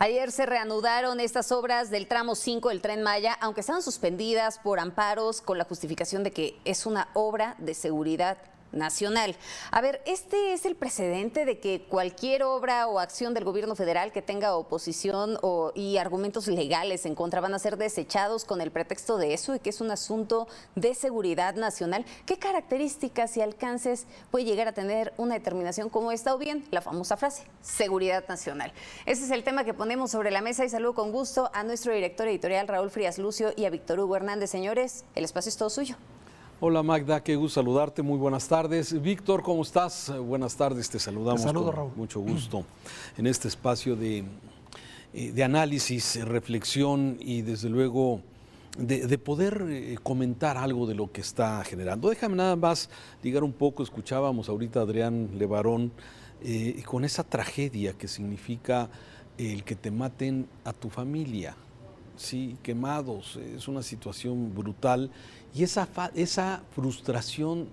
Ayer se reanudaron estas obras del tramo 5 del Tren Maya, aunque estaban suspendidas por amparos con la justificación de que es una obra de seguridad nacional. A ver, ¿este es el precedente de que cualquier obra o acción del gobierno federal que tenga oposición y argumentos legales en contra van a ser desechados con el pretexto de eso y que es un asunto de seguridad nacional? ¿Qué características y alcances puede llegar a tener una determinación como esta o bien la famosa frase, seguridad nacional? Ese es el tema que ponemos sobre la mesa y saludo con gusto a nuestro director editorial Raúl Frías Lucio y a Víctor Hugo Hernández. Señores, el espacio es todo suyo. Hola Magda, qué gusto saludarte, muy buenas tardes. Víctor, ¿cómo estás? Buenas tardes, te saludamos. Te saludo, con Raúl. Mucho gusto en este espacio de análisis, reflexión y desde luego de poder comentar algo de lo que está generando. Déjame nada más ligar un poco, escuchábamos ahorita a Adrián Levarón con esa tragedia que significa el que te maten a tu familia. Sí, quemados, es una situación brutal y esa frustración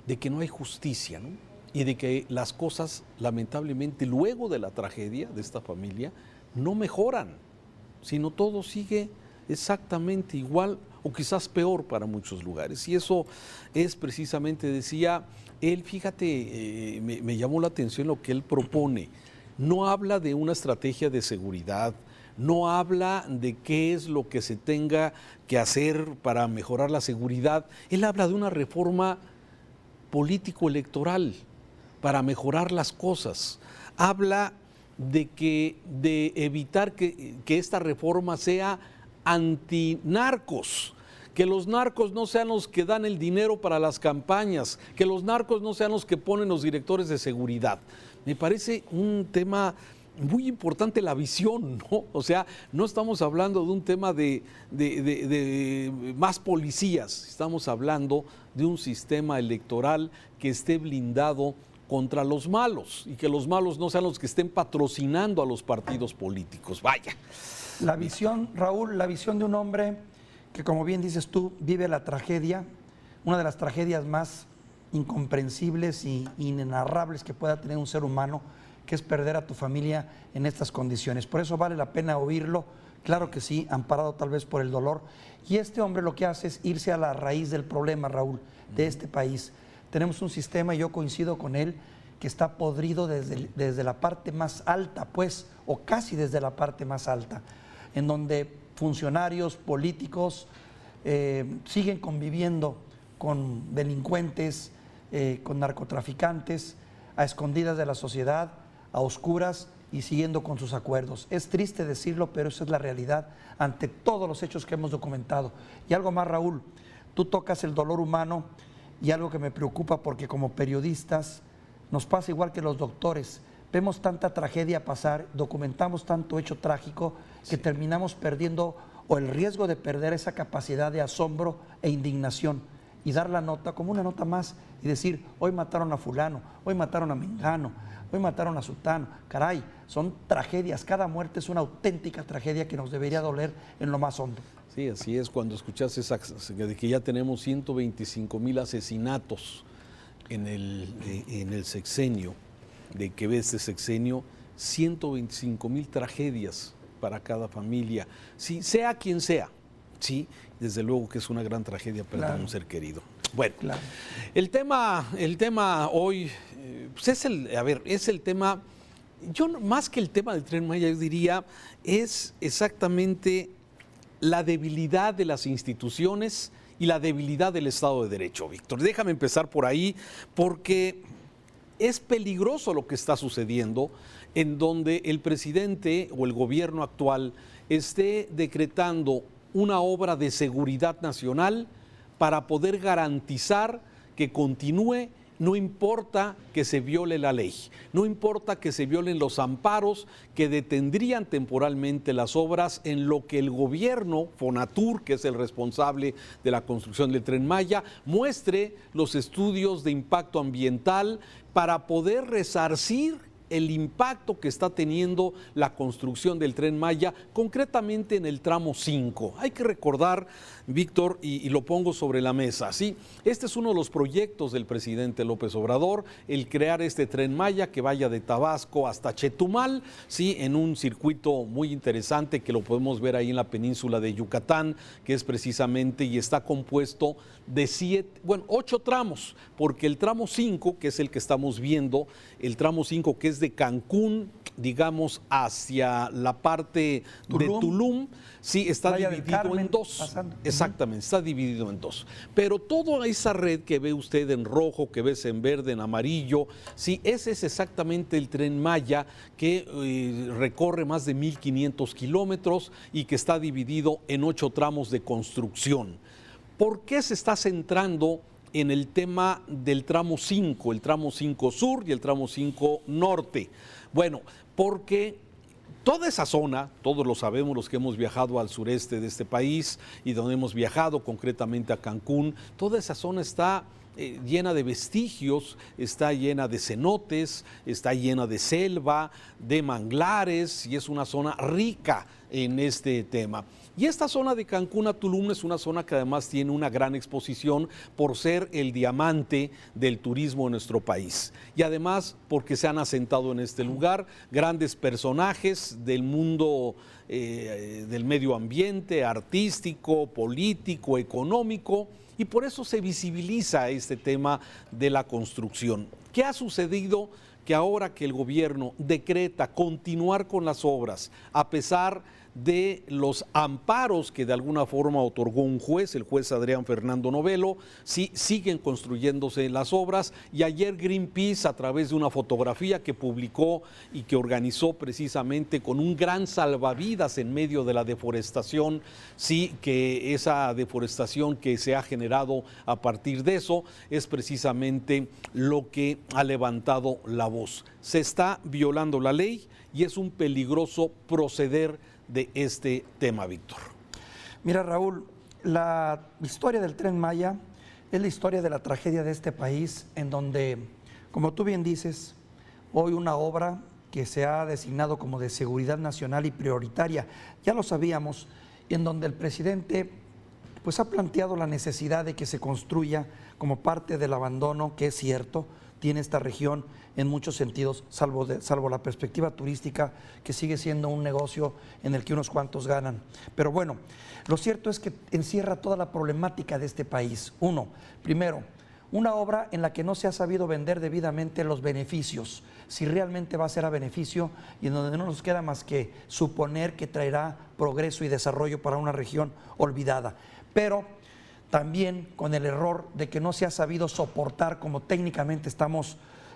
de que no hay justicia, ¿no? Y de que las cosas, lamentablemente, luego de la tragedia de esta familia, no mejoran, sino todo sigue exactamente igual o quizás peor para muchos lugares. Y eso es precisamente, decía él, fíjate, me llamó la atención lo que él propone. No habla de una estrategia de seguridad, no habla de qué es lo que se tenga que hacer para mejorar la seguridad. Él habla de una reforma político-electoral para mejorar las cosas. Habla de evitar que esta reforma sea antinarcos, que los narcos no sean los que dan el dinero para las campañas, que los narcos no sean los que ponen los directores de seguridad. Me parece un tema muy importante, la visión, ¿no? O sea, no estamos hablando de un tema de más policías, estamos hablando de un sistema electoral que esté blindado contra los malos y que los malos no sean los que estén patrocinando a los partidos políticos. Vaya. La visión, Raúl, la visión de un hombre que, como bien dices tú, vive la tragedia, una de las tragedias más incomprensibles e inenarrables que pueda tener un ser humano, que es perder a tu familia en estas condiciones. Por eso vale la pena oírlo, claro que sí, amparado tal vez por el dolor. Y este hombre lo que hace es irse a la raíz del problema, Raúl, de este país. Tenemos un sistema, y yo coincido con él, que está podrido desde la parte más alta, pues, o casi desde la parte más alta, en donde funcionarios, políticos siguen conviviendo con delincuentes, con narcotraficantes, a escondidas de la sociedad, a oscuras y siguiendo con sus acuerdos. Es triste decirlo, pero esa es la realidad ante todos los hechos que hemos documentado. Y algo más, Raúl, tú tocas el dolor humano y algo que me preocupa porque como periodistas nos pasa igual que los doctores. Vemos tanta tragedia pasar, documentamos tanto hecho trágico que terminamos perdiendo o el riesgo de perder esa capacidad de asombro e indignación y dar la nota como una nota más y decir, hoy mataron a fulano, hoy mataron a mengano, hoy mataron a sutano. Caray, son tragedias, cada muerte es una auténtica tragedia que nos debería doler en lo más hondo. Sí, así es, cuando escuchas de que ya tenemos 125,000 asesinatos en el sexenio, de que ve este sexenio, 125,000 tragedias para cada familia, sí, sea quien sea, sí, desde luego que es una gran tragedia perder un ser querido. Bueno, claro. el tema hoy, pues es el tema, yo más que el tema del Tren Maya, yo diría, es exactamente la debilidad de las instituciones y la debilidad del Estado de Derecho, Víctor. Déjame empezar por ahí, porque es peligroso lo que está sucediendo, en donde el presidente o el gobierno actual esté decretando una obra de seguridad nacional para poder garantizar que continúe, no importa que se viole la ley, no importa que se violen los amparos que detendrían temporalmente las obras en lo que el gobierno, Fonatur, que es el responsable de la construcción del Tren Maya, muestre los estudios de impacto ambiental para poder resarcir el impacto que está teniendo la construcción del Tren Maya, concretamente en el tramo 5. Hay que recordar, Víctor, y lo pongo sobre la mesa, ¿sí? Este es uno de los proyectos del presidente López Obrador, el crear este Tren Maya que vaya de Tabasco hasta Chetumal, ¿sí? En un circuito muy interesante que lo podemos ver ahí en la península de Yucatán, que es precisamente y está compuesto de 8 tramos, porque el tramo 5, que es el que estamos viendo, el tramo 5 que es de Cancún, digamos, hacia la parte de Tulum, sí, está dividido en dos. Pasando. Exactamente, está dividido en dos. Pero toda esa red que ve usted en rojo, que ves en verde, en amarillo, sí, ese es exactamente el Tren Maya que recorre más de 1.500 kilómetros y que está dividido en 8 tramos de construcción. ¿Por qué se está centrando en el tema del tramo 5, el tramo 5 sur y el tramo 5 norte? Bueno, porque toda esa zona, todos lo sabemos los que hemos viajado al sureste de este país y donde hemos viajado concretamente a Cancún, toda esa zona está llena de vestigios, está llena de cenotes, está llena de selva, de manglares y es una zona rica en este tema. Y esta zona de Cancún a Tulum es una zona que además tiene una gran exposición por ser el diamante del turismo en nuestro país. Y además porque se han asentado en este lugar grandes personajes del mundo del medio ambiente, artístico, político, económico, y por eso se visibiliza este tema de la construcción. ¿Qué ha sucedido? Que ahora que el gobierno decreta continuar con las obras, a pesar de los amparos que de alguna forma otorgó un juez, el juez Adrián Fernando Novelo, sí siguen construyéndose las obras, y ayer Greenpeace, a través de una fotografía que publicó y que organizó precisamente con un gran salvavidas en medio de la deforestación, sí, que esa deforestación que se ha generado a partir de eso es precisamente lo que ha levantado la voz. Se está violando la ley y es un peligroso proceder de este tema, Víctor. Mira, Raúl, la historia del Tren Maya es la historia de la tragedia de este país, en donde, como tú bien dices, hoy una obra que se ha designado como de seguridad nacional y prioritaria, ya lo sabíamos, en donde el presidente pues ha planteado la necesidad de que se construya como parte del abandono, que es cierto, tiene esta región en muchos sentidos, salvo la perspectiva turística, que sigue siendo un negocio en el que unos cuantos ganan. Pero bueno, lo cierto es que encierra toda la problemática de este país. Primero, una obra en la que no se ha sabido vender debidamente los beneficios, si realmente va a ser a beneficio, y en donde no nos queda más que suponer que traerá progreso y desarrollo para una región olvidada. Pero también con el error de que no se ha sabido soportar como técnicamente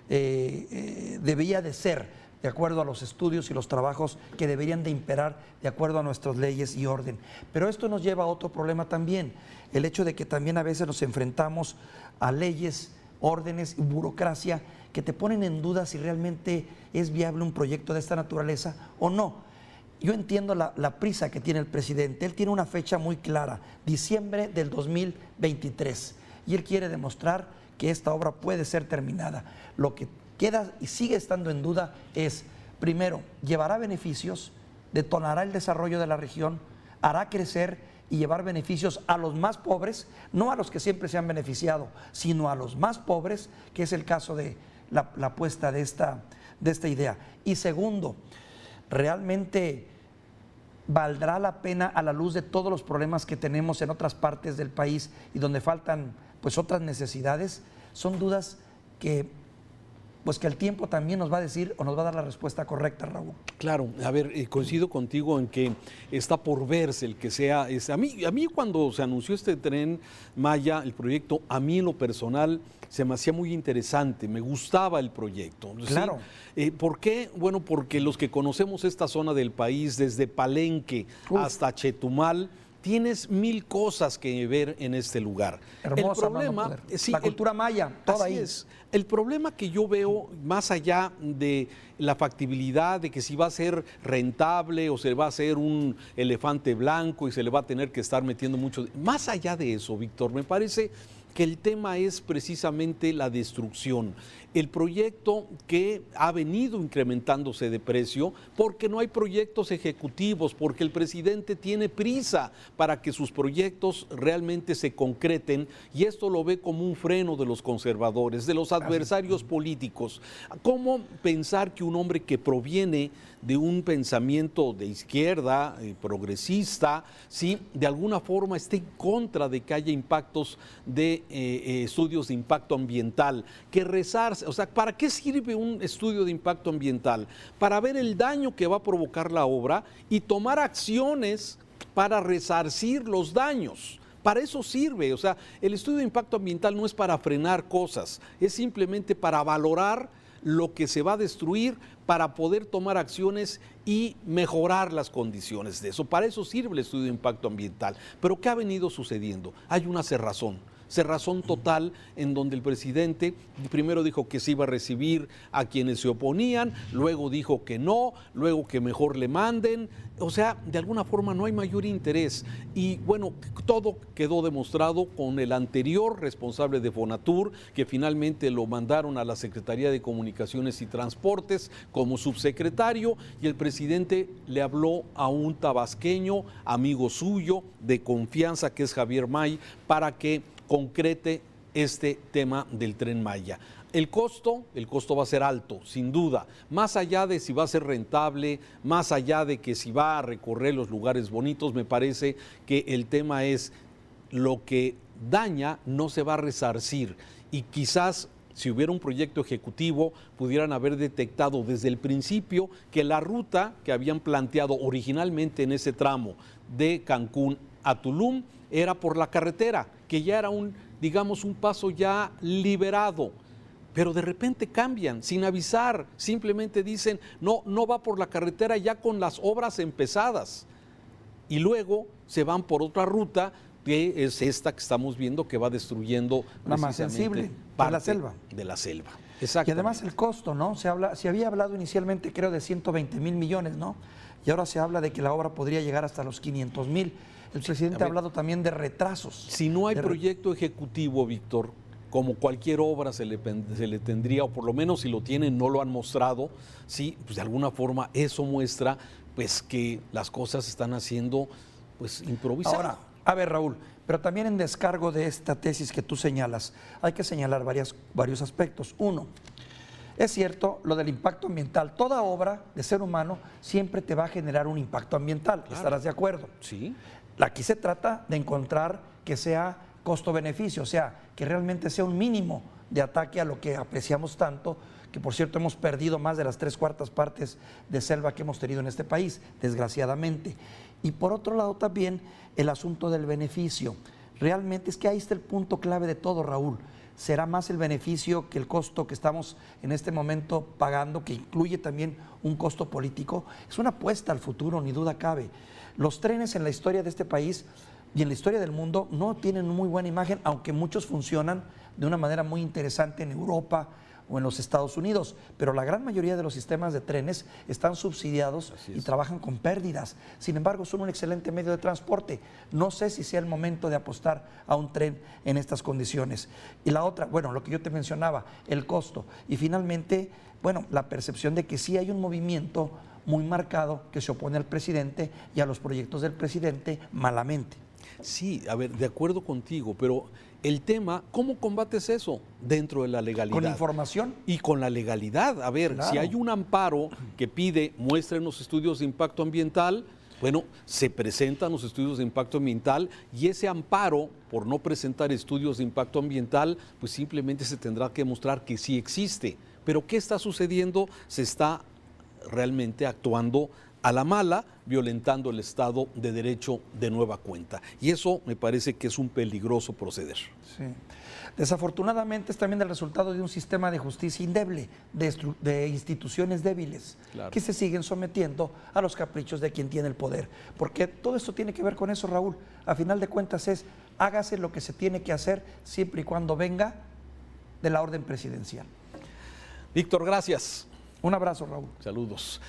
debía de ser, de acuerdo a los estudios y los trabajos que deberían de imperar de acuerdo a nuestras leyes y orden. Pero esto nos lleva a otro problema también, el hecho de que también a veces nos enfrentamos a leyes, órdenes y burocracia que te ponen en duda si realmente es viable un proyecto de esta naturaleza o no. Yo entiendo la prisa que tiene el presidente. Él tiene una fecha muy clara, diciembre del 2023, y él quiere demostrar que esta obra puede ser terminada. Lo que queda y sigue estando en duda es, primero, llevará beneficios, detonará el desarrollo de la región, hará crecer y llevar beneficios a los más pobres, no a los que siempre se han beneficiado, sino a los más pobres, que es el caso de la apuesta de esta idea. Y segundo, realmente valdrá la pena, a la luz de todos los problemas que tenemos en otras partes del país y donde faltan pues otras necesidades. Son dudas que el tiempo también nos va a decir o nos va a dar la respuesta correcta, Raúl. Claro, a ver, coincido contigo en que está por verse el que sea. A mí cuando se anunció este Tren Maya, el proyecto, a mí en lo personal se me hacía muy interesante, me gustaba el proyecto. Claro. ¿Sí? ¿Por qué? Bueno, porque los que conocemos esta zona del país, desde Palenque hasta Chetumal, tienes 1000 cosas que ver en este lugar. Hermosa, el problema, la cultura maya, toda ahí. Es. El problema que yo veo, más allá de la factibilidad de que si va a ser rentable o se va a hacer un elefante blanco y se le va a tener que estar metiendo mucho, más allá de eso, Víctor, me parece que el tema es precisamente la destrucción. el proyecto que ha venido incrementándose de precio porque no hay proyectos ejecutivos, porque el presidente tiene prisa para que sus proyectos realmente se concreten, y esto lo ve como un freno de los conservadores, de los adversarios políticos. ¿Cómo pensar que un hombre que proviene de un pensamiento de izquierda, progresista, ¿sí?, de alguna forma esté en contra de que haya impactos de estudios de impacto ambiental, que rezarse? O sea, ¿para qué sirve un estudio de impacto ambiental? Para ver el daño que va a provocar la obra y tomar acciones para resarcir los daños. Para eso sirve. O sea, el estudio de impacto ambiental no es para frenar cosas, es simplemente para valorar lo que se va a destruir, para poder tomar acciones y mejorar las condiciones de eso. Para eso sirve el estudio de impacto ambiental. Pero ¿qué ha venido sucediendo? Hay una cerrazón total, en donde el presidente primero dijo que se iba a recibir a quienes se oponían, luego dijo que no, luego que mejor le manden. O sea, de alguna forma no hay mayor interés. Y bueno, todo quedó demostrado con el anterior responsable de Fonatur, que finalmente lo mandaron a la Secretaría de Comunicaciones y Transportes como subsecretario, y el presidente le habló a un tabasqueño, amigo suyo, de confianza, que es Javier May, para que concrete este tema del Tren Maya. El costo va a ser alto, sin duda, más allá de si va a ser rentable, más allá de que si va a recorrer los lugares bonitos. Me parece que el tema es lo que daña no se va a resarcir, y quizás si hubiera un proyecto ejecutivo pudieran haber detectado desde el principio que la ruta que habían planteado originalmente en ese tramo de Cancún a Tulum era por la carretera, que ya era un paso ya liberado. Pero de repente cambian, sin avisar, simplemente dicen, no va por la carretera ya con las obras empezadas. Y luego se van por otra ruta, que es esta que estamos viendo, que va destruyendo la más sensible, de la selva. De la selva. Y además el costo, ¿no? Se había hablado inicialmente, creo, de 120,000 millones, ¿no? Y ahora se habla de que la obra podría llegar hasta los 500,000. El presidente ha hablado también de retrasos. Si no hay proyecto ejecutivo, Víctor, como cualquier obra se le tendría, o por lo menos si lo tienen no lo han mostrado, sí, pues de alguna forma eso muestra pues que las cosas se están haciendo pues improvisadas. Ahora, a ver, Raúl, pero también en descargo de esta tesis que tú señalas, hay que señalar varios aspectos. Uno, es cierto lo del impacto ambiental. Toda obra de ser humano siempre te va a generar un impacto ambiental, claro. ¿Estarás de acuerdo? Sí. Aquí se trata de encontrar que sea costo-beneficio, o sea, que realmente sea un mínimo de ataque a lo que apreciamos tanto, que por cierto hemos perdido más de las 3/4 partes de selva que hemos tenido en este país, desgraciadamente. Y por otro lado también el asunto del beneficio. Realmente es que ahí está el punto clave de todo, Raúl. ¿Será más el beneficio que el costo que estamos en este momento pagando, que incluye también un costo político? Es una apuesta al futuro, ni duda cabe. Los trenes en la historia de este país y en la historia del mundo no tienen muy buena imagen, aunque muchos funcionan de una manera muy interesante en Europa o en los Estados Unidos, pero la gran mayoría de los sistemas de trenes están subsidiados y trabajan con pérdidas. Sin embargo, son un excelente medio de transporte. No sé si sea el momento de apostar a un tren en estas condiciones. Y la otra, bueno, lo que yo te mencionaba, el costo. Y finalmente, bueno, la percepción de que sí hay un movimiento muy marcado que se opone al presidente y a los proyectos del presidente malamente. Sí, a ver, de acuerdo contigo, pero el tema, ¿cómo combates eso? Dentro de la legalidad. ¿Con información? Y con la legalidad. A ver, claro. Si hay un amparo que pide muestren los estudios de impacto ambiental, bueno, se presentan los estudios de impacto ambiental, y ese amparo por no presentar estudios de impacto ambiental, pues simplemente se tendrá que mostrar que sí existe. Pero ¿qué está sucediendo? Se está realmente actuando a la mala, violentando el Estado de Derecho de nueva cuenta. Y eso me parece que es un peligroso proceder. Sí. Desafortunadamente es también el resultado de un sistema de justicia endeble, de instituciones débiles, claro, que se siguen sometiendo a los caprichos de quien tiene el poder. Porque todo esto tiene que ver con eso, Raúl. A final de cuentas es, hágase lo que se tiene que hacer siempre y cuando venga de la orden presidencial. Víctor, gracias. Un abrazo, Raúl. Saludos.